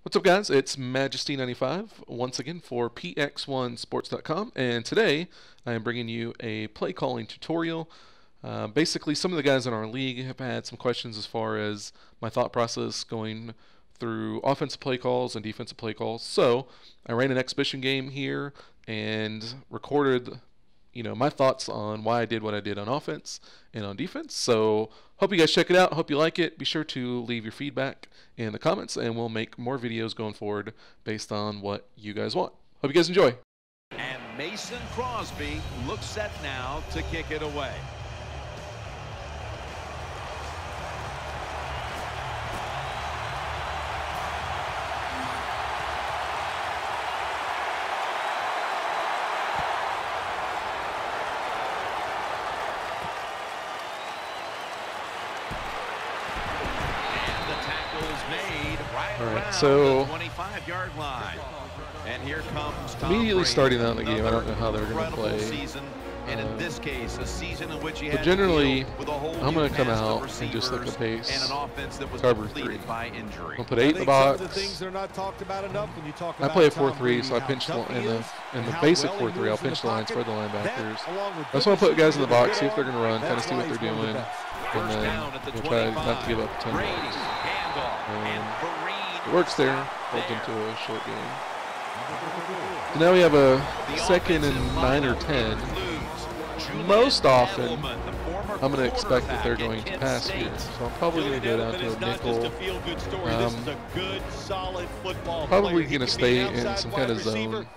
What's up, guys? It's Majesty95 once again for px1sports.com, and today I am bringing you a play calling tutorial. Basically, some of the guys in our league have had some questions as far as my thought process going through offensive play calls and defensive play calls. So I ran an exhibition game here and recorded my thoughts on why I did what I did on offense and on defense. So hope you guys check it out. Hope you like it. Be sure to leave your feedback in the comments, and we'll make more videos going forward based on what you guys want. Hope you guys enjoy. And Mason Crosby looks set now to kick it away. All right, so 25-yard line. And here comes immediately starting out in the game, I don't know how they're going to play. Season, and in this case, a season in which he but had generally, with a whole I'm going to come cast out of and just like a pace and an offense that was cover completed 3. by injury. I'll put 8 in the box. I play a 4-3, so I pinch the in the basic 4-3. I'll pinch the line, spread the linebackers. I just want to put guys in the box, see if they're going to run, kind of see what they're doing, and then we'll try not to give up 10 yards. It works there, holds them to a short game. So now we have a 2nd and 9 or 10. Most often, I'm going to expect that they're going to pass here. So I'm probably going to go down to a nickel. Probably going to stay in some kind of zone.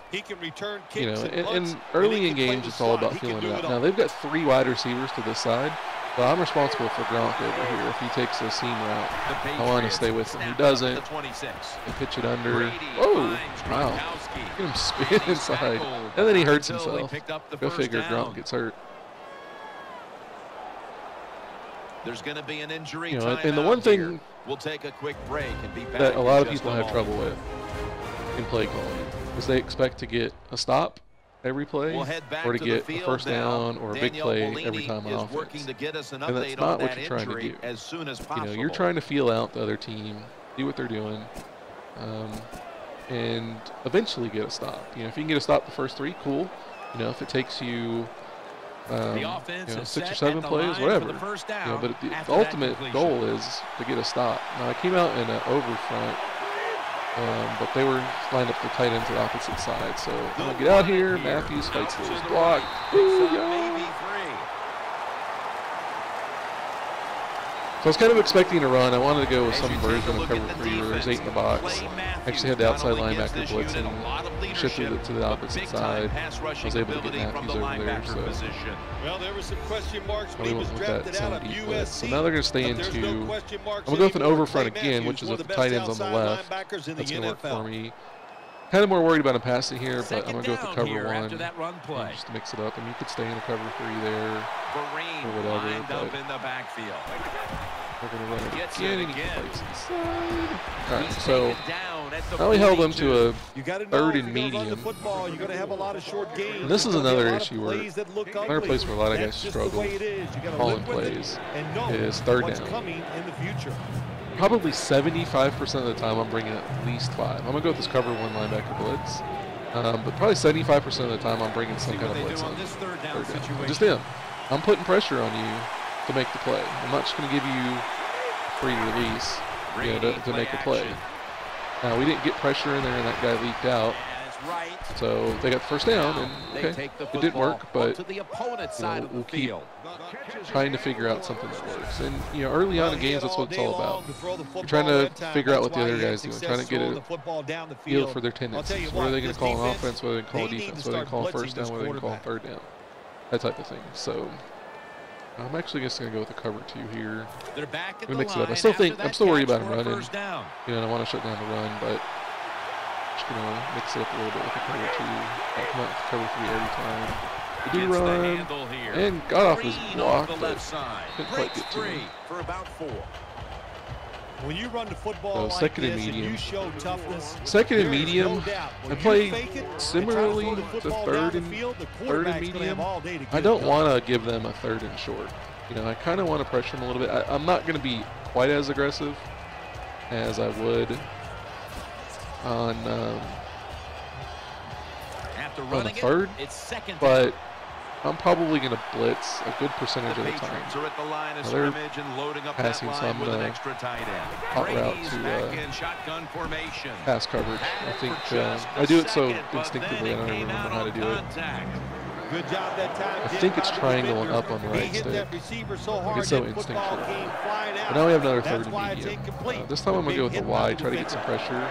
And early in games, it's all about feeling it out. Now, they've got 3 wide receivers to this side. But I'm responsible for Gronk over here. If he takes a seam route, I want to stay with him. He doesn't. And pitch it under. Oh, wow. Get him spin inside. And then he hurts himself. Go figure, Gronk gets hurt. There's going to be an injury. And the one thing we'll take a quick break and be back that a lot of people have trouble with in play calling is they expect to get a stop every play, or to get a first down or a big play every time on offense. And that's not what you're trying to do. You're trying to feel out the other team, see what they're doing, and eventually get a stop. If you can get a stop the first 3, cool. If it takes you 6 or 7 plays, whatever. But the ultimate goal is to get a stop. Now I came out in an over front. But they were lined up the tight ends to the opposite side. So when I get out here, Matthews fights for his block. So I was kind of expecting a run. I wanted to go with some version of cover 3 where there's 8 in the box. Actually had the outside linebacker blitz and shifted it to the opposite side. I was able to get Matthews over there. So we went with that same defense. So now they're going to stay into. I'm going to go with an over front again, which is with the tight ends on the left. That's going to work for me. Kind of more worried about him passing here, but I'm going to go with the cover 1 just to mix it up. And you could stay in a cover 3 there or whatever. But we're going to run it again, and he fights inside. All right, so I only held them to a 3rd and medium. And this is another issue where another place where a lot of guys struggle calling plays is 3rd down. Probably 75% of the time I'm bringing at least 5. I'm going to go with this cover 1 linebacker blitz. But probably 75% of the time I'm bringing some kind of blitz on 3rd down. I just am. I'm putting pressure on you to make the play. I'm not just going to give you free release to make a play. Now, we didn't get pressure in there, and that guy leaked out. So they got the first down, and okay, it didn't work, but we'll keep trying to figure out something that works. And early on in games, that's what it's all about. You're trying to figure out what the other guys doing, trying to get a feel for their tendencies. What are they going to call on offense? What are they going to call defense? What are they going to call first down? What are they going to call 3rd down? That type of thing. So I'm actually just going to go with a cover 2 here. I'm going to mix it up. I'm still worried about him running. I want to shut down the run, but just going to mix it up a little bit with the cover 2. I'll come out with cover 3 every time. They do run, and got off his block, but couldn't quite get to him. When you run the football so like this and you show toughness, 2nd and medium, I play similarly to 3rd and medium. I don't want to give them a 3rd and short. I kind of want to pressure them a little bit. I'm not going to be quite as aggressive as I would on the third, but I'm probably going to blitz a good percentage of the time. Now they're passing, so I'm going to hot route to pass coverage. I think I do it so instinctively I don't even remember how to do it. Good job that time. I think it's triangle and up on the right stick. Like it's so instinctual. But now we have another third and medium. This time I'm going to go with the Y, try to get some pressure.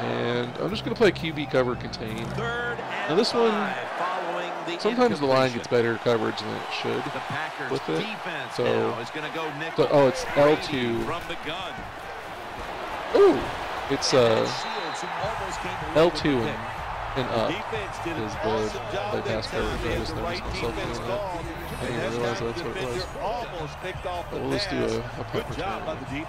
And I'm just going to play QB cover contain. Now this one, sometimes the line gets better coverage than it should with it. So oh, it's L2. Ooh, it's L2 and up is the play pass coverage. I just noticed myself doing that. I didn't even realize that's what it was. But we'll just do a punt return.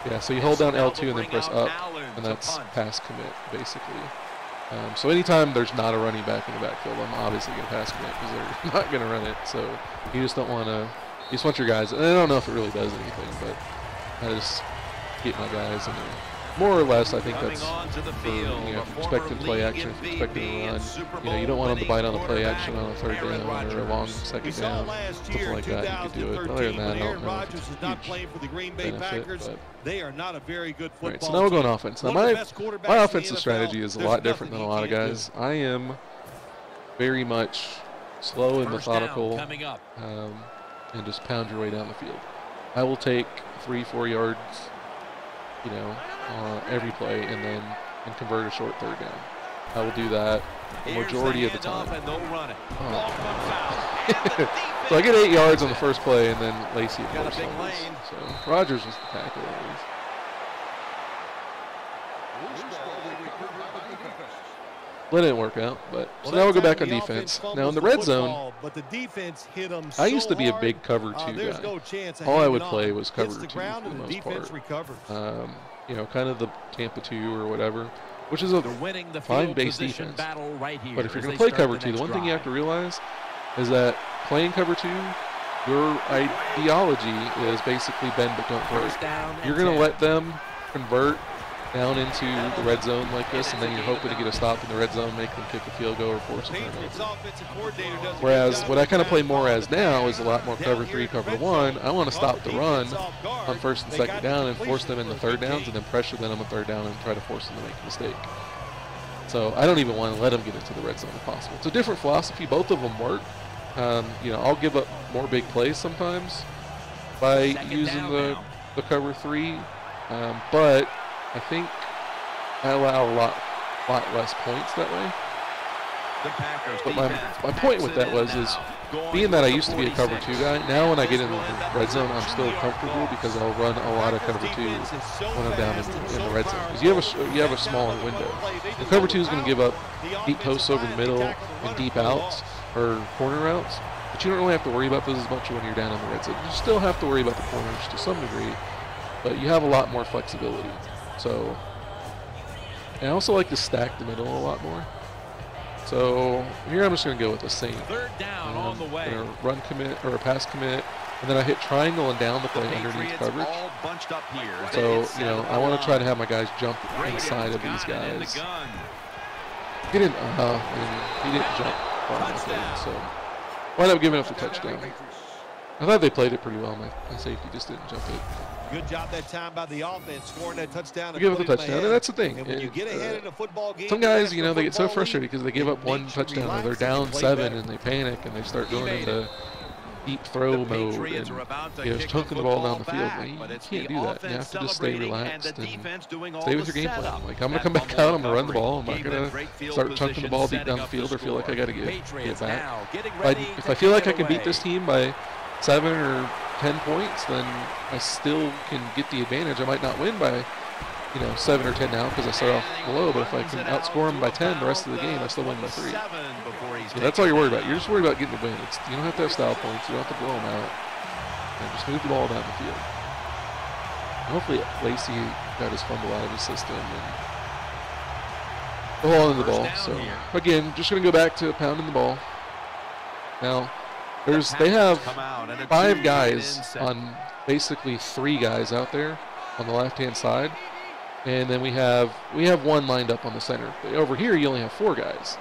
Yeah, so you hold down L2 and then press up, and that's pass commit, basically. So anytime there's not a running back in the backfield, I'm obviously going to pass commit because they're not going to run it. So you just don't want to, you just want your guys, and I don't know if it really does anything, but I just get my guys in there. More or less, I think that's for, you know, if you expect them to play action, if you expect them to run, you know, you don't want them to bite on the play action on a third down or a long second down, something like that, you could do it. But other than that, I don't know if it's a huge benefit, but. They are not a very good football. Right, so now we're going offense. Now my offensive strategy is a lot different than a lot of guys. I am very much slow and methodical, and just pound your way down the field. I will take 3-4 yards, you know, every play, and convert a short third down. I will do that the majority of the time. So I get 8 yards on the first play, and then Lacey at first. So Rogers was the tackle at least. That didn't work out, but so now we'll go back on defense. Now in the red zone, I used to be a big cover 2 guy. All I would play was cover 2 for the most part. You know, kind of the Tampa 2 or whatever, which is a fine base defense. But if you're going to play cover 2, the one thing you have to realize is that playing cover 2, your ideology is basically bend but don't break. You're going to let them convert down into the red zone like this, and then you're hoping to get a stop in the red zone, make them kick a field goal or force a turnover. Whereas what I kind of play more as now is a lot more cover 3, cover 1. I want to stop the run on first and second down and force them into third downs, and then pressure them on third down and try to force them to make a mistake. So I don't even want to let them get into the red zone if possible. It's a different philosophy. Both of them work. You know, I'll give up more big plays sometimes by using the cover 3, but I think I allow a lot less points that way. But my point with that is being that I used to be a cover 2 guy, now when I get in the red zone, I'm still comfortable because I'll run a lot of cover 2 when I'm down in the red zone. Because you have a smaller window. The cover 2 is going to give up deep posts over the middle and deep outs or corner routes, but you don't really have to worry about those as much when you're down in the red zone. You still have to worry about the corners to some degree, but you have a lot more flexibility. So, and I also like to stack the middle a lot more. So here I'm just going to go with the same. Third down on the way. Run commit or a pass commit, and then I hit triangle and down to play underneath coverage. So, you know, I want to try to have my guys jump inside of these guys. He didn't, he didn't jump far enough, so wound up giving up the touchdown. I thought they played it pretty well. My safety just didn't jump it. Good job that time by the offense, scoring that touchdown. Give up the touchdown, and that's the thing. And when you get ahead in a football game, some guys, you know, they get so frustrated because they give up one touchdown or they're down 7 and they panic and they start going into deep throw mode and, you know, just chunking the ball down the field. Well, you can't do that. You have to just stay relaxed and stay with your game plan. Like, I'm going to come back out, I'm going to run the ball. I'm not going to start chunking the ball deep down the field or feel like I got to get back. If I feel like I can beat this team by 7 or 10 points, then I still can get the advantage. I might not win by, you know, 7 or 10 now because I start off low, but if I can outscore them by 10 the rest of the game, I still win by 3. So that's all you're worried about. You're just worried about getting the win. You don't have to have style points. You don't have to blow them out. And just move the ball down the field. And hopefully Lacey got his fumble out of his system and the ball in the ball. So again, just going to go back to pounding the ball. Now, they have 5 guys on basically 3 guys out there on the left-hand side. And then we have one lined up on the center. But over here, you only have 4 guys.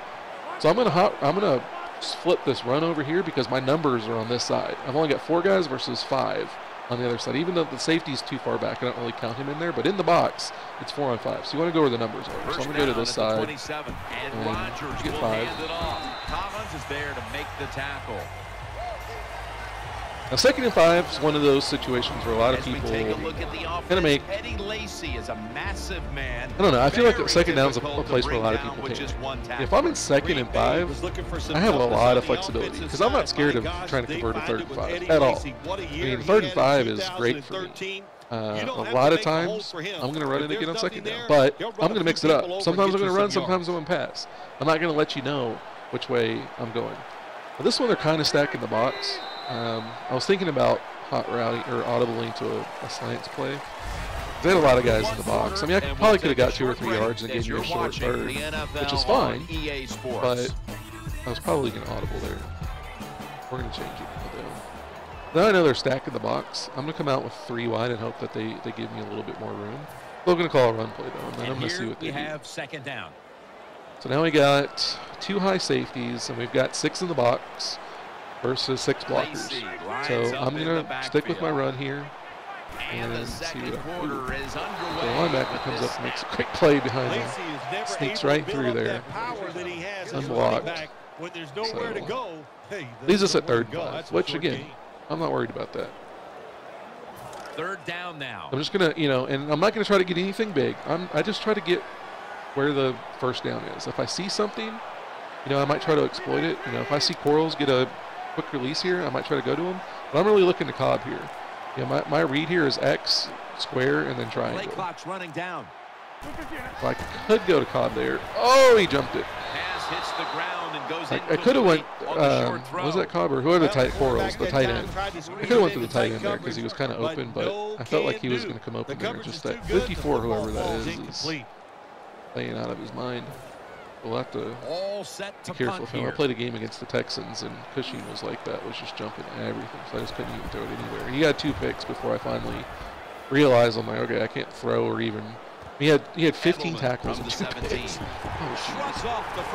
So I'm gonna flip this run over here because my numbers are on this side. I've only got 4 guys versus 5 on the other side. Even though the safety's too far back, I don't really count him in there. But in the box, it's 4 on 5. So you want to go where the numbers are. So I'm gonna go to this side and Rodgers get will 5. hand it off. Collins is there to make the tackle. Now, 2nd and 5 is one of those situations where a lot of people take a look at the kind of make. Eddie Lacy is a massive man. I don't know. I feel like 2nd down is a place where a lot of people take. If I'm in 2nd and 5, I have a lot of flexibility because I'm not scared of trying to convert a 3rd and 5 at all. I mean, 3rd and 5 is great for me. A lot of times, I'm going to run it again on 2nd down, but I'm going to mix it up. Sometimes I'm going to run, sometimes I'm going to pass. I'm not going to let you know which way I'm going. But this one, they're kind of stacking the box. I was thinking about hot routing or audibling to a slants play. They had a lot of guys in the box. I mean, I probably could have got 2 or 3 yards and gave you a short third, which is fine, but I was probably going to audible there. We're going to change it though. Now I know they're stacking the box. I'm going to come out with 3 wide and hope that they give me a little bit more room. Still going to call a run play though, and then I'm going to see what they do. Have 2nd down. So now we got 2 high safeties, and we've got 6 in the box versus 6 blockers. So I'm going to stick with my run here and see what I can do. So the linebacker comes up and makes a quick play behind him. Sneaks right through there. Unblocked. So leaves us at 3rd and 5, which again, I'm not worried about that. 3rd down now. I'm just going to, and I'm not going to try to get anything big. I just try to get where the 1st down is. If I see something, I might try to exploit it. If I see Corals get a quick release here, I might try to go to him. But I'm really looking to Cobb here. My read here is X, square, and then triangle. Play clock's running down. If I could go to Cobb there. Oh, he jumped it. Pass hits the ground and goes I could have went, was that Cobb or whoever the tight Corals, the tight end. I could have went to the tight end there because he was kind of open, but I felt like he was going to come open there. Just that 54, whoever that is playing out of his mind. We'll have to be careful of him. I played a game against the Texans, and Cushing was like that, was just jumping at everything, so I just couldn't even throw it anywhere. He had 2 picks before I finally realized, I'm like, okay, I can't throw or even. He had 15 tackles and 2 picks.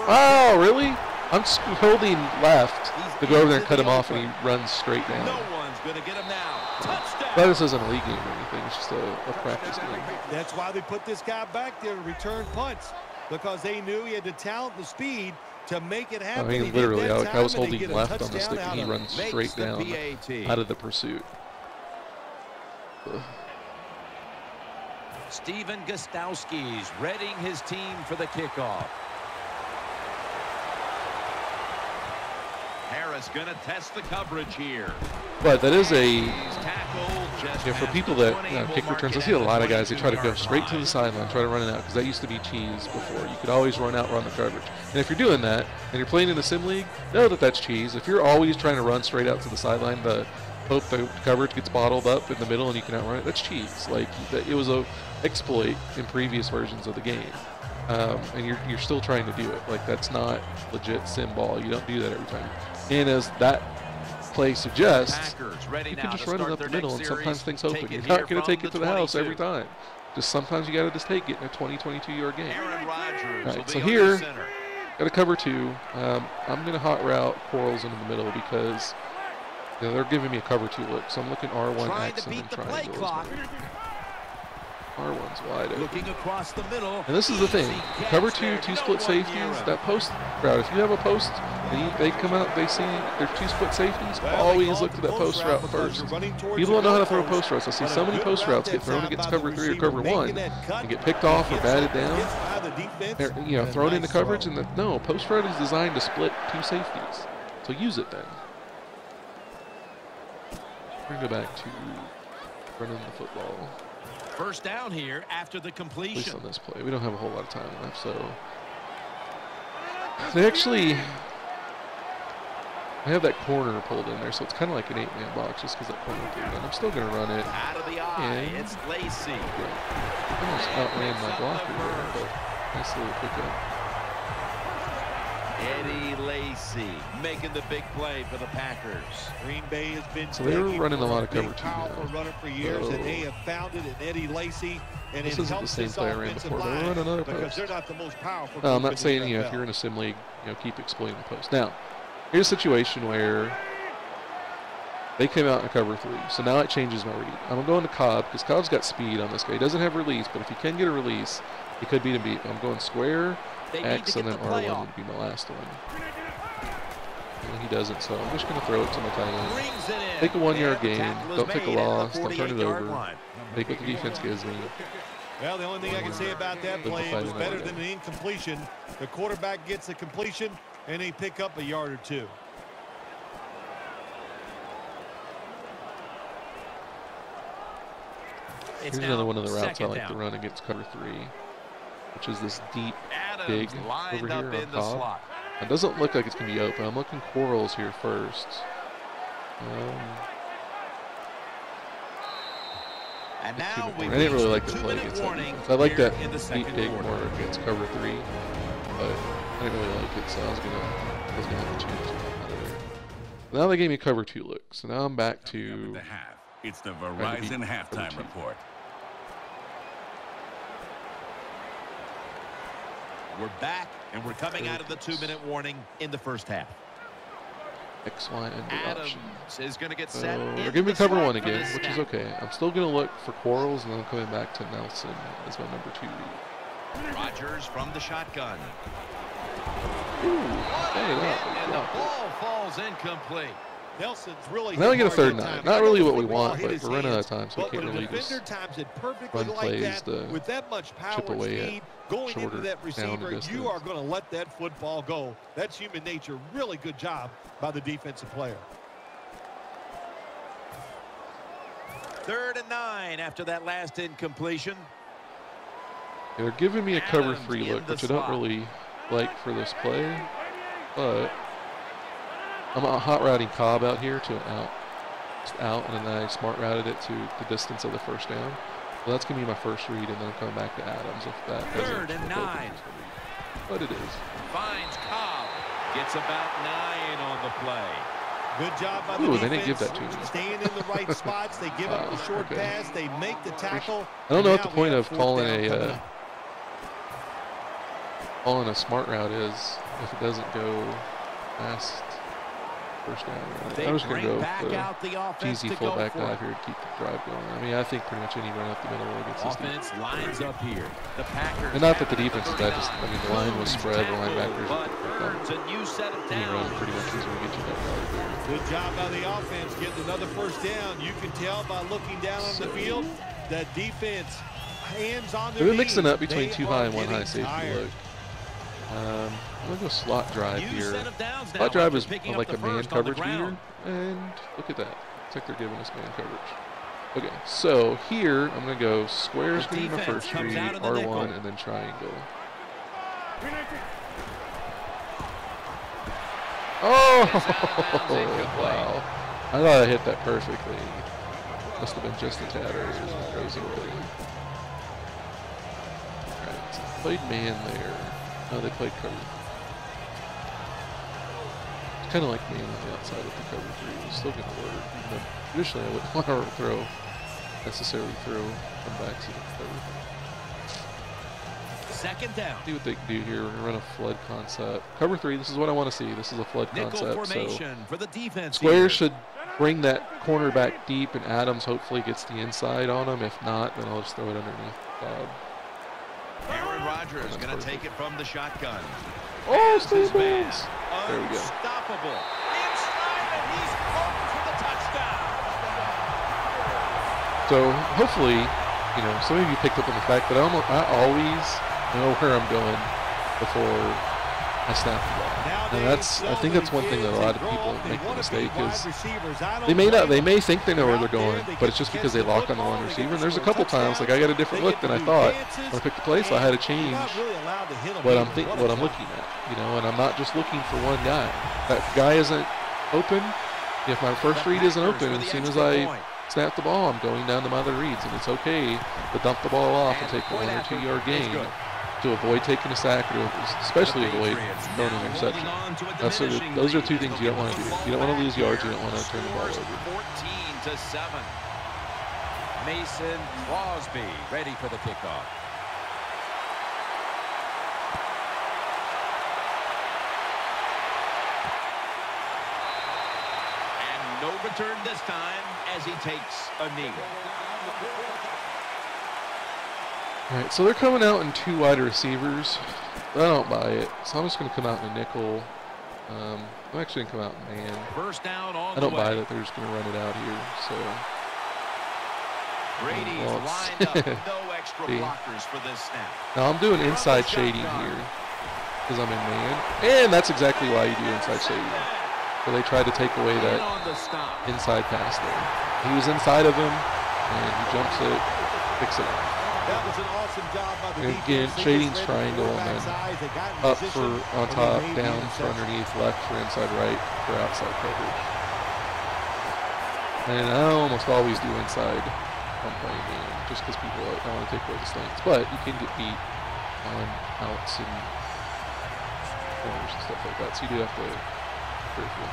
Oh, really? I'm holding left to go over there and cut him off, and he runs straight down. But this isn't a league game or anything. It's just a practice game. That's why they put this guy back there to return punts, because they knew he had the talent and the speed to make it happen. I mean, literally, I was holding left on the stick, and he runs straight down out of the pursuit. Steven Gostowski's readying his team for the kickoff. Harris going to test the coverage here. But that is for people that kick returns, I see a lot of guys, they try to go straight to the sideline, try to run it out, because that used to be cheese before. You could always run out, run the coverage. And if you're doing that, and you're playing in a sim league, know that that's cheese. If you're always trying to run straight out to the sideline, hope the coverage gets bottled up in the middle and you can outrun it, that's cheese. Like, it was a exploit in previous versions of the game. And you're still trying to do it. Like, that's not legit sim ball. You don't do that every time. And as that play suggests, you can just run it up the middle, and sometimes things open. You're not going to take it to the house every time. Just sometimes you got to just take it in a 22-yard game. All right, so here, got to cover 2. I'm going to hot route Corals into the middle because they're giving me a cover 2 look. So I'm looking R1, X, and then triangle. R1's wide open. Looking across the middle. And this is the thing. Cover 2 split safeties, that post route. If you have a post and they come out, they see their 2 split safeties, always look to that post route first. People don't know how to throw post routes. I see so many post routes get thrown against cover 3 or cover 1 and get picked off or batted down. They're, thrown into coverage, and no, post route is designed to split 2 safeties. So use it then. We're going to go back to running the football. 1st down here after the completion. At least on this play. We don't have a whole lot of time left, so they actually have that corner pulled in there, so it's kind of like an 8-man box just because that corner pulled in. I'm still going to run it. Out of the eye, it's Lacy. I almost outran my blocker there, but nice little pickup. Eddie Lacy making the big play for the Packers. Green Bay has been so they were running a lot of cover 2 powerful runner for years, and they have found it in Eddie Lacy. and this it isn't the helps same this play I ran offensive before. They'll line run another because post. they're not the most powerful. No, I'm group not saying, in you the know, if NFL. you're in a sim league, you know, keep exploiting the post. Now, here's a situation where they came out in cover 3, so now it changes my read. I'm going to Cobb because Cobb's got speed on this guy. He doesn't have release, but if he can get a release, he could beat him. I'm going square, X, and then R1 would be my last one. And he doesn't, so I'm just going to throw it to my tight end. Take a 1-yard gain. Don't take a loss. Don't turn it over. Take what the defense gives me. Well, the only thing I can say about that play, it was better than an incompletion. The quarterback gets a completion, and they pick up a yard or 2. Here's another one of the routes I like to run against cover 3, which is this deep, big over here on Cobb. It doesn't look like it's going to be open. I'm looking quarrels here first. And now I didn't really like the play against that defense. I like that deep dig more against cover 3, but I didn't really like it, so I was gonna have to change it out of there. Now they gave me cover 2 look, so now I'm back to. It's the Verizon halftime report. We're back, and we're coming out of the 2-minute warning in the first half. X, Y, and D Adams is going to get set. They're giving me cover 1 again, which is okay. I'm still going to look for Quarles, and then I'm coming back to Nelson as my number 2 read. Rodgers from the shotgun. Ooh, and the ball falls incomplete. Nelson's really now we get a 3rd and 9. Not really what we want, but we're running out of time, so we can't really just run plays to with that much power chip away speed, at going shorter into that receiver, down distance. you are going to let that football go. That's human nature. Really good job by the defensive player. 3rd and 9 after that last incompletion. Yeah, they're giving me a cover 3 look, which I don't really like for this play, but I'm hot routing Cobb out here to an out. Just out, and then I smart routed it to the distance of the 1st down. So that's going to be my first read, and then I'm coming back to Adams if that doesn't 3rd and 9. But it is. Finds Cobb. Gets about 9 on the play. Good job by the defense. They didn't give that to me. Staying in the right spots. They give up the short pass. They make the tackle. I don't know what the point of calling a smart route is if it doesn't go past 1st down. I'm just going to go with the cheesy fullback dive here to keep the drive going. I mean, I think pretty much any run up the middle against this defense. Lines up here. The Packers. And not that the defense is bad, just, I mean, the line was spread, the linebackers. Any run pretty much is going to get you that yard there. Good job by the offense getting another 1st down. You can tell by looking down on the field that defense, hands on their knees. They've been mixing up between 2 high and 1 high safety look. I'm going to go slot drive here. Slot drive is like a man coverage beater, and look at that. It's like they're giving us man coverage. Okay, so here I'm going to go square is going to be my first read, R1, and then triangle. Oh, wow. I thought I hit that perfectly. Must have been just a tad earlier as it goes away. Alright, so played man there. No, they played cover. It's kind of like man on the outside of the cover 3. It's still going to work. Even though traditionally I wouldn't want to necessarily throw comebacks in the cover. 2nd down. See what they can do here. We're going to run a flood concept. Cover 3, this is what I want to see. This is a flood concept. So for the defense square should bring that cornerback deep, and Adams hopefully gets the inside on him. If not, then I'll just throw it underneath Cobb. Aaron Rodgers going to take it from the shotgun. Oh, still bounce. There we go. Unstoppable. Inside, and he's caught for the touchdown. So hopefully, you know, some of you picked up on the fact that I always know where I'm going before I snap the ball. And I think that's one thing that a lot of people make the mistake is they may think they know where they're going, but it's just because they lock on the one receiver. And there's a couple times like I got a different look than I thought when I picked the play, so I had to change what I'm looking at, you know. And I'm not just looking for one guy. That guy isn't open. If my first read isn't open, as soon as I snap the ball, I'm going down to my other reads, and it's okay to dump the ball off and take a 1 or 2 yard gain to avoid taking a sack, or especially avoid throwing an interception. Those are 2 things you don't want to do. You don't want to lose yards. You don't want to turn the ball over. 14-7. Mason Crosby ready for the kickoff. And no return this time as he takes a knee. All right, so they're coming out in 2 wide receivers. I don't buy it, so I'm just going to come out in a nickel. I'm actually going to come out in man. First down on I don't buy that they're just going to run it out here. So Brady's lined up, no extra blockers for this snap. Now I'm doing inside shading here because I'm in man, and that's exactly why you do inside shading. So they tried to take away that inside pass there. He was inside of him, and he jumps it, picks it up. That was an awesome job by the defense. Again, shading's triangle, and then up for on top, down for underneath, left for inside right for outside coverage. And I almost always do inside on playing man, just because people don't want to take away the slants. But you can get beat on outs and corners and stuff like that, so you do have to be careful.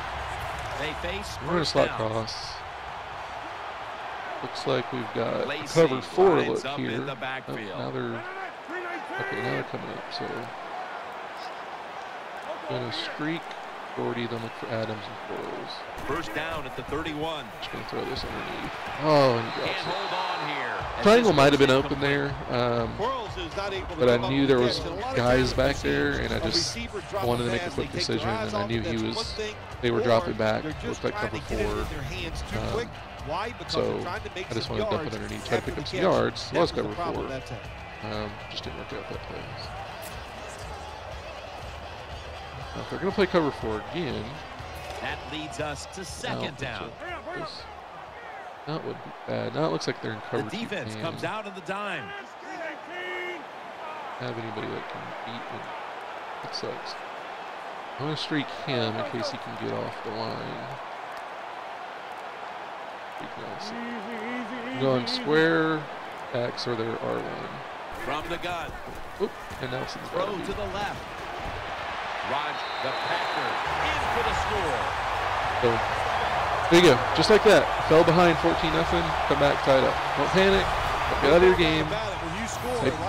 They face We're going to slot cross. Looks like we've got a cover 4 look here. Oh, now they're coming up. So going to streak, Gordy, then look for Adams and Foils. First down at the 31. Just going to throw this underneath. Oh, and he drops it. Hold on here. Triangle might have been open there, but I knew there was guys back there, and I just wanted to make a quick decision, and I knew they were dropping back. It looked like cover 4. So I just wanted to dump it underneath, try to pick up some yards. It was cover 4. Just didn't work out that play. Now if they're going to play cover 4 again, that leads us to second down. That would be bad. Now it looks like they're in cover 2. The defense comes out of the dime. Have anybody that can beat me. That sucks. I'm going to streak him in case he can get off the line. Going square X or their R line. From the gun. Oop, and Nelson's throw to the left. Roger the Packer in for the score. So there you go, just like that. Fell behind 14-0. Come back, tied up. Don't panic. Don't get out of your game.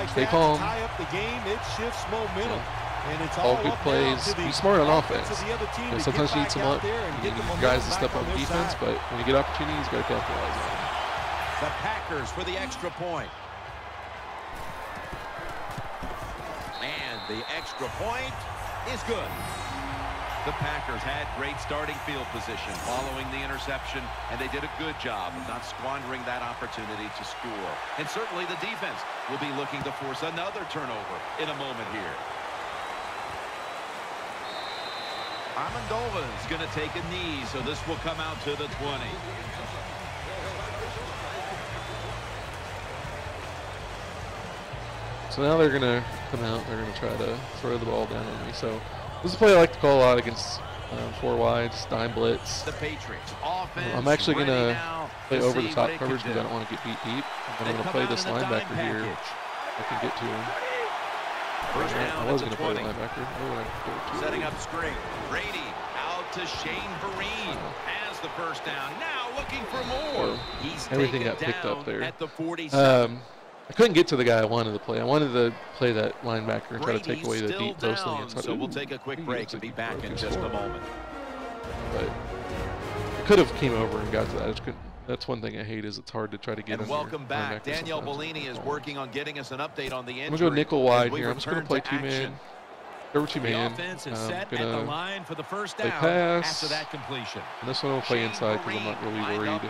Stay calm. It shifts momentum. And it's all good plays. Be smart on offense. Sometimes you need some luck. You need guys to step on defense, but when you get opportunities, you got to capitalize on them. The Packers for the extra point. And the extra point is good. The Packers had great starting field position following the interception, and they did a good job of not squandering that opportunity to score. And certainly the defense will be looking to force another turnover in a moment here. Amendola's going to take a knee, so this will come out to the 20. So now they're going to come out. They're going to try to throw the ball down on me. So this is a play I like to call a lot against 4 wides, dime blitz. The Patriots offense. I'm actually going to play over the top coverage because I don't want to get beat deep. And I'm going to play this linebacker here. I can get to him. First down, I was going to play the linebacker. Setting up screen. Brady out to Shane Vereen. Has the first down. Now looking for more. Everything got picked up there. At the 47. I couldn't get to the guy I wanted to play. I wanted to play that linebacker and try to take away the deep ghostly inside. So we'll take a quick break and be back in just a moment. But I could have came over and got to that. I just couldn't. That's one thing I hate is it's hard to try to get. And welcome back. Danielle Bellini is working on getting us an update on the injury. I'm gonna go nickel wide here. I'm just gonna play 2-man. Cover 2-man. Offense is set at the line for the first down after that completion. And this one I'll play inside because I'm not really worried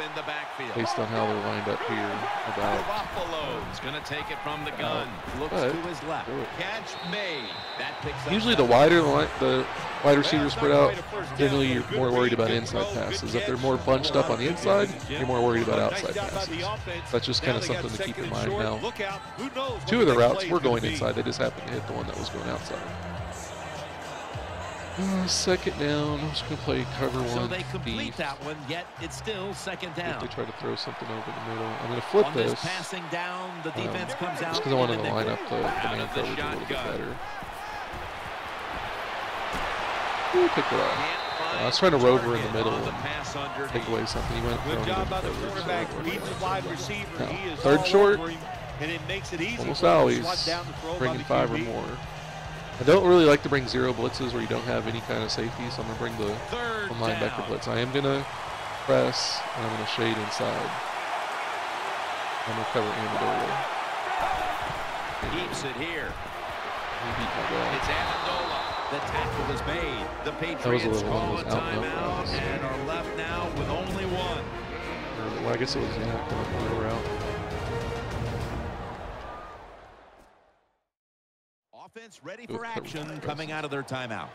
based on how they're lined up here about. Buffalo's going to take it from the gun. Looks to his left. Catch made. That picks up. Usually the wider the wide receivers spread out, generally you're more worried about inside passes. If they're more bunched up on the inside, you're more worried about outside passes. That's just kind of something to keep in mind now. 2 of the routes were going inside. They just happened to hit the one that was going outside. Second down. I'm just going to play cover 1. So they complete that one, yet it's still second down. If they try to throw something over the middle. I'm going to flip this. Passing down, the defense comes out. Just because I wanted to line up the man coverage a little bit better. Ooh, picked it off. I was trying to rover in the middle and take away something. He went good job by the quarterback reading the wide receiver. He is third short, and it makes it easy. Almost always bringing 5 or more. I don't really like to bring 0 blitzes where you don't have any kind of safety, so I'm going to bring the linebacker blitz. I am going to press, and I'm going to shade inside. I'm going to cover Amendola. Keeps it here. He beat my guy. It's Amendola. The tackle is made. The Patriots call a timeout and are left now with only 1. Well, I guess it was when we were out. Offense ready for action coming out of their timeout.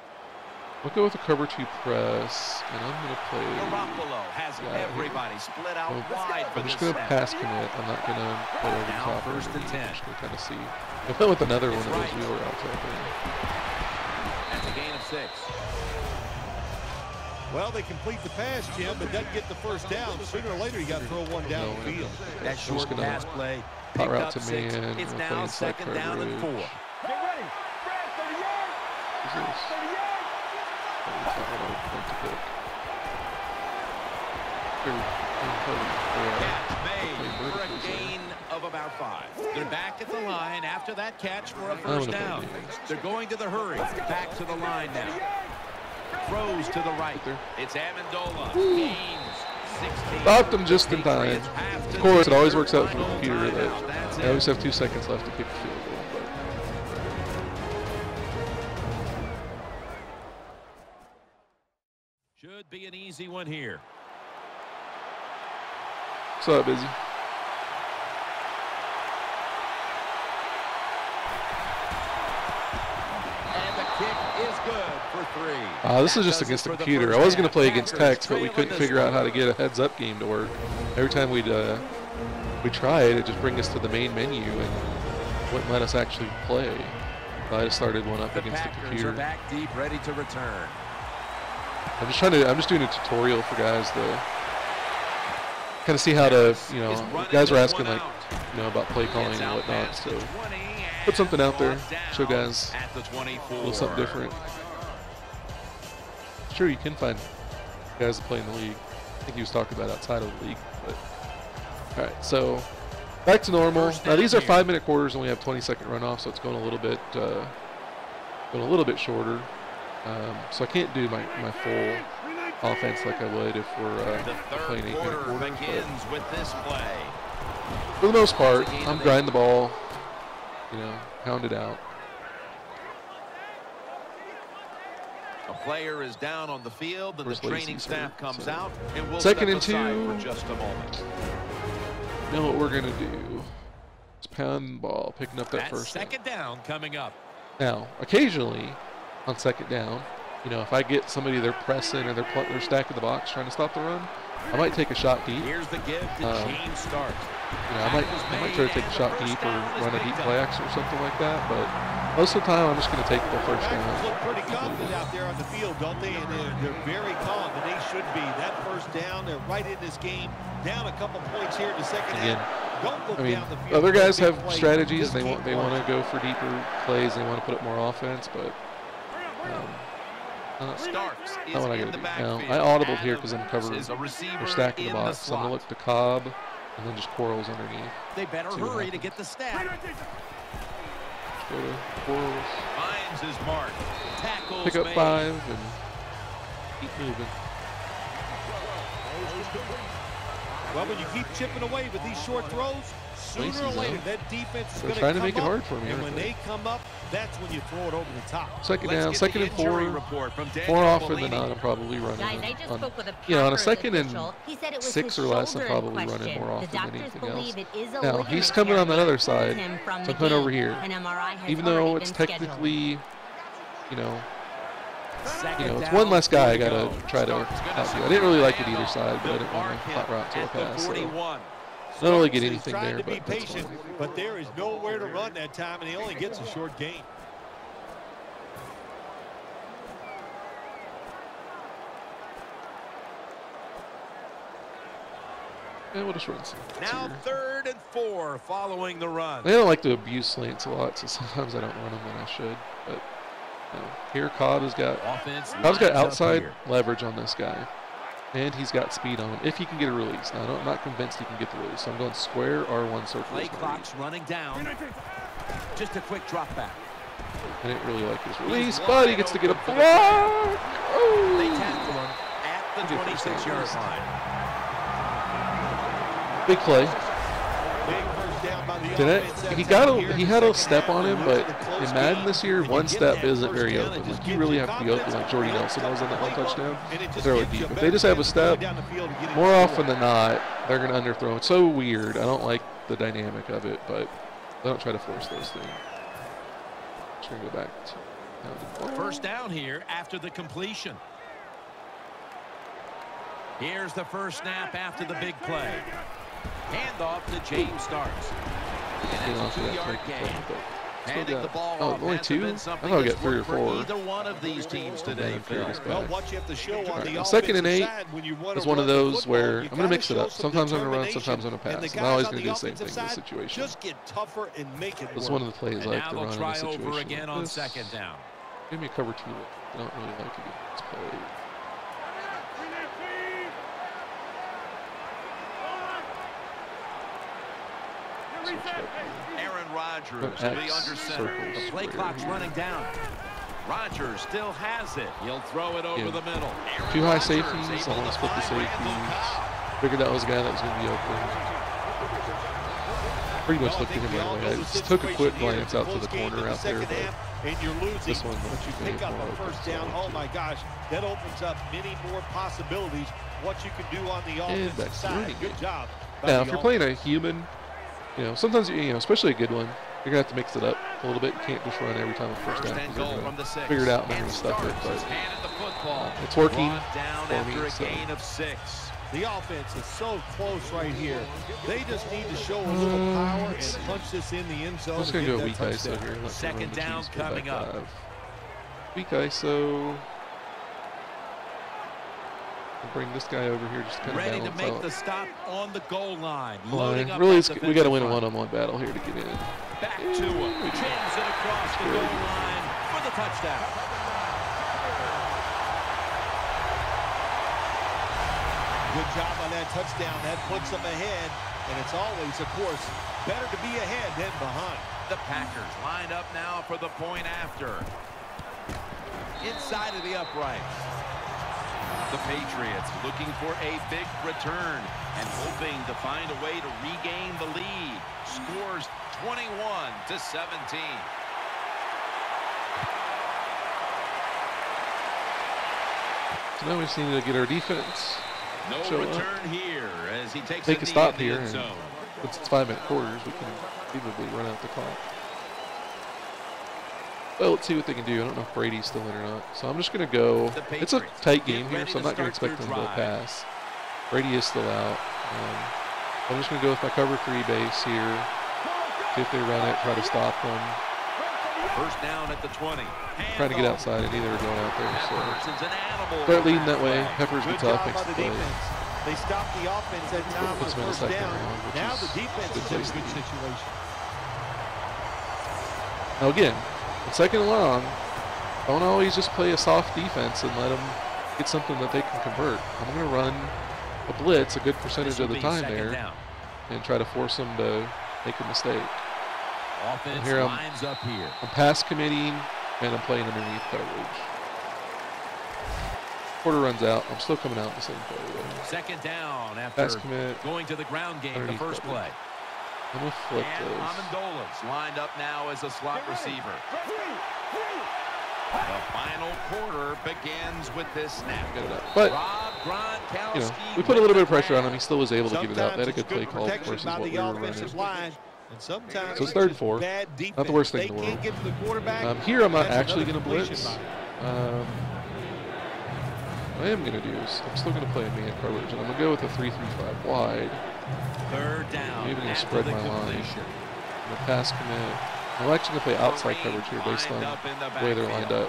We'll go with a cover 2 press, and I'm going to play. Garoppolo has everybody split out wide for I'm just this going to snap. pass commit. I'm not going to play over the Now top. first and 10. I'm just going to kind of see. I went with another one of those wheeler routes out there. That's a gain of 6. Well, they complete the pass, Jim, but doesn't get the first down. Sooner or later, you got to throw one down the field. That short pass play. Hot route to 6. man. It's now 2nd down and 4. Get ready. Brad, 30 yards. Jesus. 30 yards. Catch made for a gain of about 5. They're back at the line after that catch for a first down. They're going to the hurry. Back to the line now. Throws to the right. It's Amendola. Gains 16. Stopped him just in time. Of course, it always works out for the computer that I always have 2 seconds left to kick the field goal. Should be an easy one here. What's up, Izzy? And the kick is good for 3. This is just against the computer. I was going to play against text, but we couldn't figure out how to get a heads-up game to work. Every time we tried, it just bring us to the main menu and wouldn't let us actually play. So I just started one up against the computer. Are back deep, ready to return. I'm just doing a tutorial for guys to kind of see how to, guys were asking like, about play calling and whatnot. So put something out there, show guys a little something different. Sure, you can find guys that play in the league. I think he was talking about outside of the league. But all right, so back to normal. Now these are 5-minute quarters, and we have 20-second runoff, so it's going a little bit shorter. So I can't do my full offense like I would if we're playing 8-minute quarters. Begins with this play. For the most part, I'm grinding the ball, pound it out. A player is down on the field, and the training staff comes out, and we'll 2nd and 2. For just a moment. You know what we're gonna do? Just pound the ball, picking up that first down. 2nd down coming up. Now, occasionally, on 2nd down, if I get somebody they're pressing or they're stacking the box trying to stop the run, I might take a shot deep. Here's the give to James Stark. I might try to take a shot deep or run a deep play action or something like that. But most of the time, I'm just going to take the first down. Look pretty confident out there on the field, don't they? And they're very calm, and they should be. That first down, they're right in this game. Down a couple points here in the second half. Don't look down the field. Other guys have strategies. They want to go for deeper plays. They want to put up more offense, but. Starks not what I got to do. Now, I audibled here because I'm covered. We're stacking the box, so I'm going to look to Cobb and then just Quarles underneath. They better hurry to get the snap. Go to Quarles. Finds his mark. Tackles pick up made. 5 and keep moving. Well, when you keep chipping away with these short throws, sooner or later that defense is going to come up. They're trying to make it hard for me. And when they come up, that's when you throw it over the top. 2nd down, 2nd and 4. More often than not, I'm probably running. On a 2nd and 6 or less, I'm probably running more often than anything else. Now, he's coming on that other side, so I'm coming over here. Even though it's technically, it's one less guy I got to try to outdo. I didn't really like it either side, but I didn't want to hot route to a pass. So I don't really get anything there, but that's fine. But there is nowhere to run that time, and he only gets a short gain. And we'll just run some. Now 3rd and 4 following the run. I don't like to abuse slants a lot, so sometimes I don't run them when I should. But Here, Cobb's got outside leverage on this guy. And he's got speed on him, if he can get a release. Now, I'm not convinced he can get the release, so I'm going square R1 circle. Play clock's running down. Just a quick drop back. I didn't really like his release, but he gets to get a block. Oh. They tackle him at the 26-yard line. Big play. Big first down by the He had a step on him, but in Madden this year, one step isn't very open. Like, you really have to be open, like Jordy Nelson was on that one touchdown, to throw it deep. If they just have a step, more often than not, they're going to underthrow. It's so weird. I don't like the dynamic of it, but I don't try to force those things. Just going to go back to first down here after the completion. Here's the first snap after the big play. Handoff to James Starks. And it's a 2-yard gain. Handing the ball off only hasn't two? been I something thought I that's got 3 or worked for 4. either one of these teams today, Phil. Well, what you have to show on the second and 8 side when you want is to one of run the those football, where you I'm going to mix it gotta up. show some Sometimes I'm going to run, sometimes I'm going to determination. pass. And I'm always the going to do the guys same on thing in this offensive situation. Just get tougher and make it It's work. one of the plays And I like now to they'll run in a try situation over again like on this. second down. Give me a cover 2. I don't really like it against this play. Aaron Rodgers will be under center. The play clock's running down. Rodgers still has it. He'll throw it over the middle. Aaron 2 high Rodgers safeties. I able want to to split the find Randall safeties. Cobb. Figured that was a guy that was going to be open. Pretty much looked at him right away. I just took a quick glance out to the corner out there, but and you're losing, this one but you pick up a first down. Oh my gosh, that opens up many more possibilities. What you can do on the offensive side. Good job. Now, if you're playing a human, sometimes especially a good one, you're gonna have to mix it up a little bit. You can't just run every time a first down. You're gonna figure it out and then you're gonna stuff it. But it's working for me. So. Gain of 6. The offense is so close right here. They just need to show a little power and punch this in the end zone. I'm just going to go weak ISO here. Second down coming up. Weak ISO. I'll bring this guy over here just kind of ready to make out. The stop on the goal line. Really, we got to win a one-on-one battle here to get in. Back to him. Chins it across the goal line for the touchdown. Good job on that touchdown. That puts them ahead. And it's always, of course, better to be ahead than behind. The Packers lined up now for the point after. Inside of the uprights. The Patriots looking for a big return and hoping to find a way to regain the lead. Scores 21-17. So now we just need to get our defense. No return here as he takes a stop here. And since it's 5-minute quarters, we can conceivably run out the clock. Well, let's see what they can do. I don't know if Brady's still in or not. So I'm just going to go. It's a tight game here, so I'm not going to expect them to pass. Brady is still out. I'm just going to go with my cover 3 base here. See if they run it, try to stop them. First down at the 20. Trying to get outside, and neither are going out there. So start leading that way. Peppers gets up, makes the play. They stop the offense at time on first down. Now the defense is in a good situation. Now again, in second and long, don't always just play a soft defense and let them get something that they can convert. I'm going to run a blitz a good percentage of the time there and try to force them to make a mistake. Offense here lines up here. I'm pass committing and I'm playing underneath coverage. Quarter runs out. I'm still coming out the same play. Second down after going to the ground game the first play. I'm going to flip and Amendola's lined up now as a slot receiver. The final quarter begins with this snap. But, we put a little bit of pressure on him. He still was able to get it out. They had a good play call versus what we were running. So it's 3rd and 4. Not the worst thing in the world. Here I'm not actually going to blitz. What I am going to do is I'm still going to play a man coverage, and I'm going to go with a 3-3-5 wide. 3rd down. I'm even going to spread my line. I'm going to pass commit. I'm actually going to play outside coverage here based on the way they're lined up.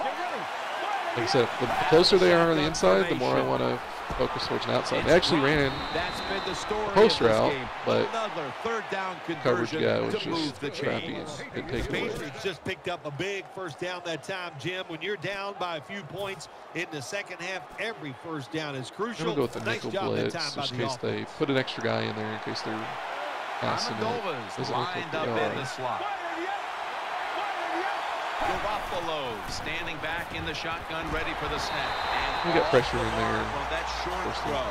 Like I said, the closer they are on the inside, the more I want to focus towards an outside. They actually ran That's been the story post of this route, game. but Another third down coverage conversion guy was to move just the crappy chains. and take it away. Patriots just picked up a big first down that time, Jim. When you're down by a few points in the second half, every first down is I'm crucial. going to go with the Nice nickel job that blitz time by just in the case they put an extra guy in there in case they're passing it. Amendova's Doesn't look like lined they up are. in the slot. Garoppolo standing back in the shotgun, ready for the snap. And We got pressure in there. From that short First throw.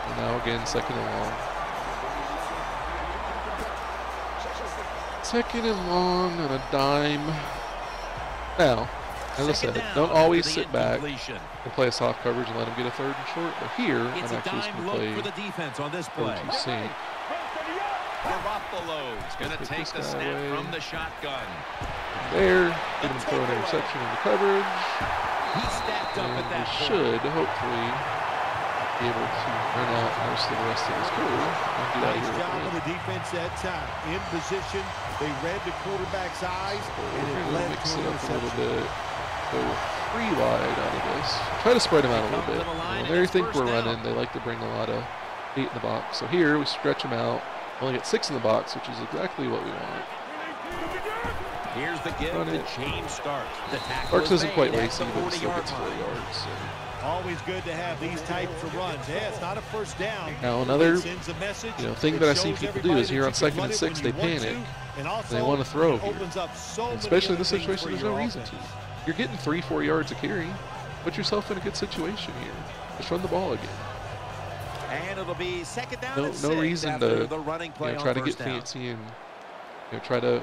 and now again, second and long. Second and long on a dime. Now, as I said, don't always sit back and play a soft coverage and let them get a third and short. But here, It's I'm a actually just dime going to look play for the defense on this play. coverage sink. Garoppolo's going to Pick take this the guy snap away. from the shotgun. There, get him throw an interception in the coverage. He stacked up And at that we point. should hopefully be able to run out most of the rest of this quarter and do that Nice here. job of the defense that time. In position, they read the quarterback's eyes, and it led Mix to it an up a little interception. bit. Go 3 wide out of this. Try to spread them out a little bit. When they think we're running, they like to bring a lot of 8 in the box. So here we stretch them out. Only get 6 in the box, which is exactly what we want. Here's the give Run to it. James Starks. The tackle Starks is isn't made quite at racy, the but he still 40-yard gets 4 line. yards. So. Always good to have these types of runs. Yeah, it's not a first down. Now another It sends a message. thing It that I see shows people do everybody is here that on you second can and run it 6, they when you want panic. to, and also They want to throw it here. opens up so many Especially in other this things situation, for there's your no reason to. offense. You're getting 3-4 yards a carry. Put yourself in a good situation here. Just run the ball again. And it'll be second down and No 6 reason after to the running play try on to get first down. fancy and try to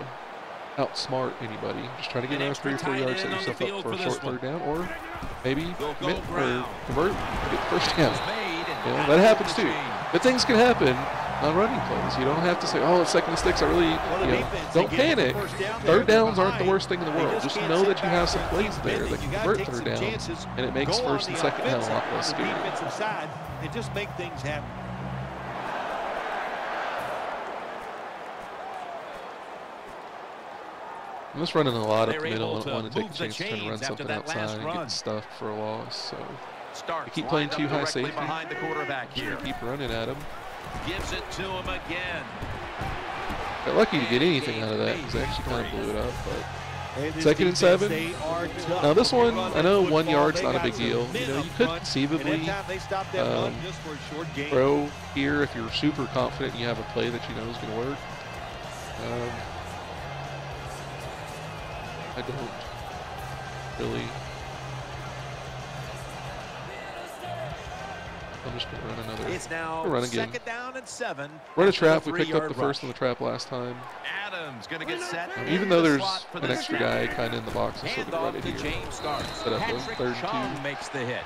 outsmart anybody. Just try to get An another 3 or 4 extra yards, tight set end on the yourself up field for a for short this one. third down, or maybe They'll go commit or ground. convert and get the first down. Made and You know, got that to happens the too. chain. But things can happen on running plays. You don't have to say, oh, it's second and 6. I really, Well, the defense, don't they get the panic. first down there, Third they're downs aren't the behind. worst thing in the They world. just Just can't know sit that you back have some and plays keep there bending. that You can gotta convert take third some downs, chances. and it makes Go on first and the second down a offensive, lot less on the scary. defensive side, and just make things happen. I'm just running a lot up They're the middle. able I to don't want to take move a the chance to try to run chains after something that last outside and run. get stuffed for a loss. So Starks keep playing lined too up high directly safety. behind the quarterback here. keep running at him. Gives it to him again. Got lucky to get anything out of that because they actually kind of blew it up. But And this second and defense, 7. they are tough. Now this one, Run I know that 1 football, yard's they not a got big some deal. men You up could front, conceivably and that time they stopped that run just for a short gain. throw here if you're super confident and you have a play that you know is going to work. I don't really. I'm just going to run another. It's now run again. second down and 7. Run a after trap. the We picked up 3-yard the first rush. on the trap last time. Adams going to get set. Even in though the there's slot for an the extra snap. guy kind of in the box, I'm still going to run Handoff it to here. James Starks. Set up a Patrick 3rd and Chung 2. makes the hit.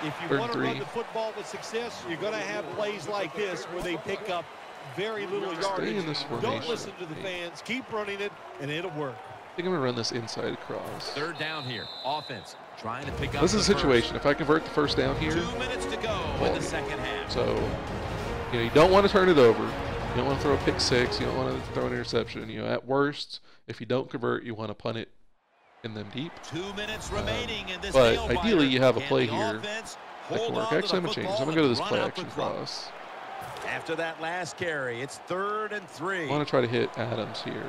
If you Third want to and run 3. the football with success, you're going to have plays like this where they pick up very little Stay in yardage. this Don't formation. listen to the fans. Keep running it, and it'll work. I think I'm going to run this inside across. Third down here. Offense trying to pick up This is a the situation. If I convert the first down here, 2 minutes to go in the second half. so you don't want to turn it over. You don't want to throw a pick 6. You don't want to throw an interception. At worst, if you don't convert, you want to punt it in them deep. 2 minutes remaining in this But nail-biter. ideally, you have a Can play the here offense that hold can work. on to Actually, I'm the going to change. football I'm going to go to this and play run out the action clock? cross. After that last carry, it's 3rd and 3. I want to try to hit Adams here.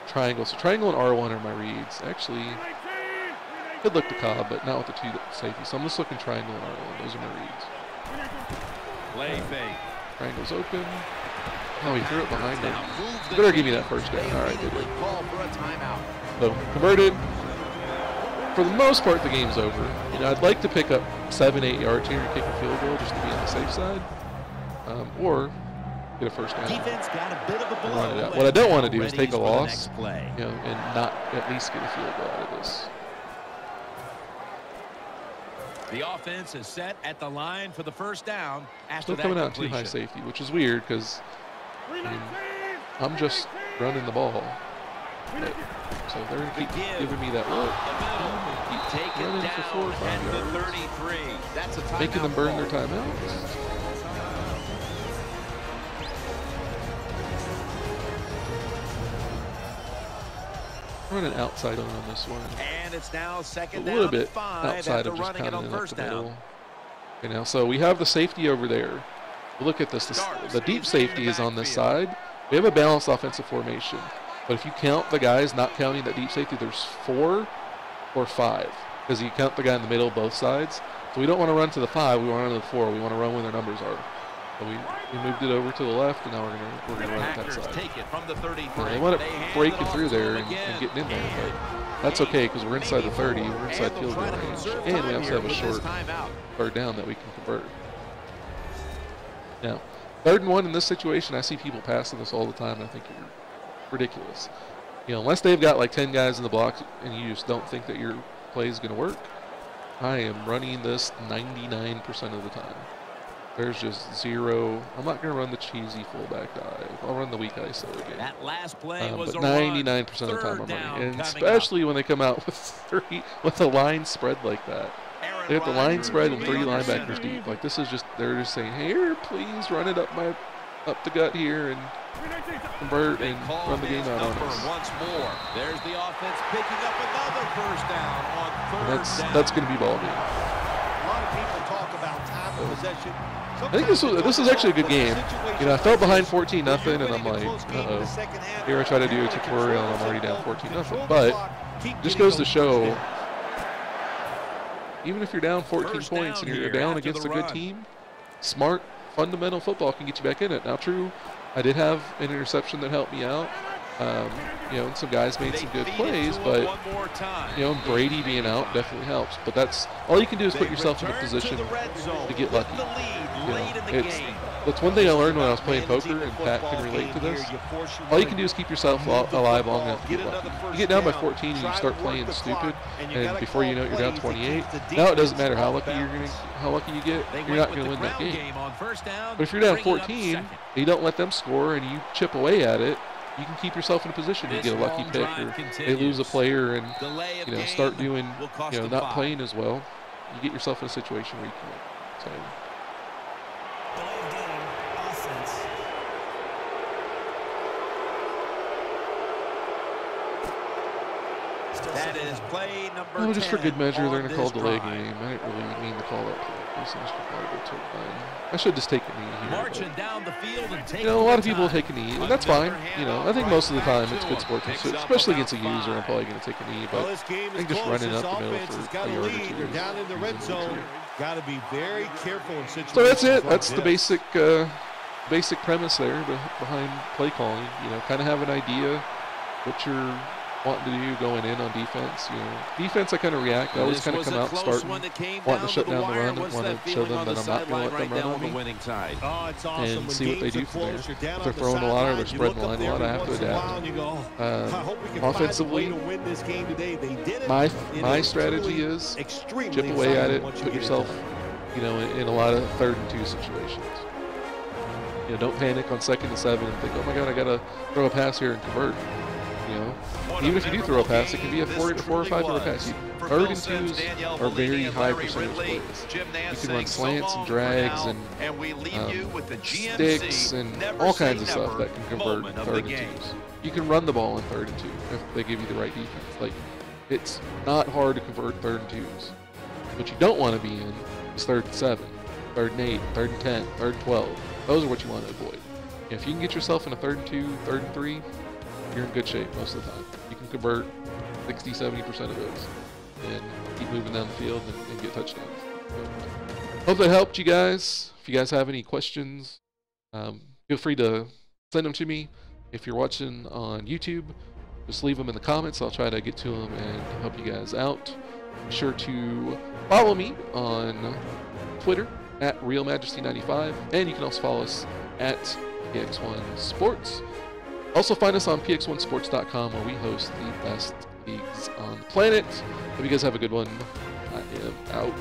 Triangle. So triangle and R1 are my reads. Actually, could look to Cobb, but not with the 2 safeties. So I'm just looking triangle and R1. Those are my reads. Play fake. Triangle's open. Oh, he threw it behind him. Now move the Better give me chains. that first down. They All right, did immediately it. call for a timeout. So converted. For the most part, the game's over. I'd like to pick up 7-8 yards here and kick a field goal just to be on the safe side, or get a first down. Defense got a bit of a blow. Run it out. What I don't want to do is Ready take a for the loss, next play. and not at least get a field goal out of this. The offense is set at the line for the first down after Still that coming out too high completion. safety, which is weird because I'm just running the ball. But, so they're going to keep giving me that look. Keep Taken running down for 4 or 5 at the yards. 33. That's a timeout. Making them burn their call. timeouts. Running outside on this one. And it's now A second little down bit and 5 outside after of just running it pounding on it up first the down. middle. Okay, now, so we have the safety over there. Look at this. The deep safety is on this side. We have a balanced offensive formation. But if you count the guys not counting that deep safety, there's 4 or 5. Because you count the guy in the middle, both sides. So we don't want to run to the 5. We want to run to the 4. We want to run where their numbers are. So we moved it over to the left, and now we're gonna run it that side. Take it from the 33. They want it breaking through there and getting in there, but that's okay because we're inside the 30. We're inside field goal range, and we also have a short third down that we can convert. Now, 3rd and 1 in this situation, I see people passing this all the time, and I think you're ridiculous. You know, unless they've got like 10 guys in the block and you just don't think that your play is going to work, I am running this 99% of the time. There's just zero. I'm not going to run the cheesy fullback dive. I'll run the weak ISO again. That last play was but 99% of the time I'm running, and especially when they come out with a line spread like that. They have the line spread and 3 linebackers deep. Like this is just they're just saying, here, please run it up the gut here and convert and run the game out on us. Once more. There's the offense picking up another first down on 3rd down. That's going to be ball game. A lot of people talk about time of possession. I think this is actually a good game. You know, I felt behind 14-0, and I'm like, uh-oh. Here I try to do a tutorial, and I'm already down 14-0. But just goes to show, even if you're down 14 points and you're down against a good team, smart, fundamental football can get you back in it. Now, true, I did have an interception that helped me out. You know, and some guys made some good plays, but you know, Brady being out definitely helps. But that's all you can do is put yourself in a position to get lucky. You know, that's one thing I learned when I was playing poker, and Pat can relate to this. All you can do is keep yourself alive long enough to get lucky. You get down by 14 and you start playing stupid, and before you know it, you're down 28. Now it doesn't matter how lucky you get, you're not going to win that game. But if you're down 14 and you don't let them score and you chip away at it, you can keep yourself in a position to get a lucky pick, or they lose a player and you know start doing not playing as well. You get yourself in a situation where you can win. So. That is play number 10. Just for good measure, they're going to call delay game. I didn't really mean to call that play. I should just take a knee here. Marching down the field and taking a lot of people will take a knee, and that's fine. You know, I think most of the time it's good sportsmanship, especially against a user. I'm probably going to take a knee, but I think just running up the middle for a yard or two. They're down in the red zone. Got to be very careful in situations. So that's it. That's the basic premise there behind play calling. You know, kind of have an idea what you're wanting to do going in on defense. You know, defense I kind of react. I always kind of come out starting, wanting to shut down the run, want to show them that I'm not going to let them run on me, and see what they do from there. If they're throwing a lot or they're spreading the line a lot, I have to adapt. Offensively, my strategy is chip away at it, put yourself, you know, in a lot of 3rd and 2 situations. You know, don't panic on 2nd and 7 and think, oh my God, I got to throw a pass here and convert. You know, even if you do throw a pass, it can be a 4 or 5 yard pass. 3rd and 2s are very high percentage plays. You can run slants and drags and sticks and all kinds of stuff that can convert in 3rd and 2s. You can run the ball in 3rd and 2 if they give you the right defense. Like, it's not hard to convert 3rd and 2s. What you don't want to be in is 3rd and 7, 3rd and 8, 3rd and 10, 3rd and 12. Those are what you want to avoid. If you can get yourself in a 3rd and 2, 3rd and 3, you're in good shape most of the time. You can convert 60-70% of those and keep moving down the field and get touchdowns. So, hope that helped you guys. If you guys have any questions, feel free to send them to me. If you're watching on YouTube, just leave them in the comments. I'll try to get to them and help you guys out. Be sure to follow me on Twitter at RealMajesty95, and you can also follow us at PX1 Sports. Also find us on px1sports.com, where we host the best leagues on the planet. Hope you guys have a good one. I am out.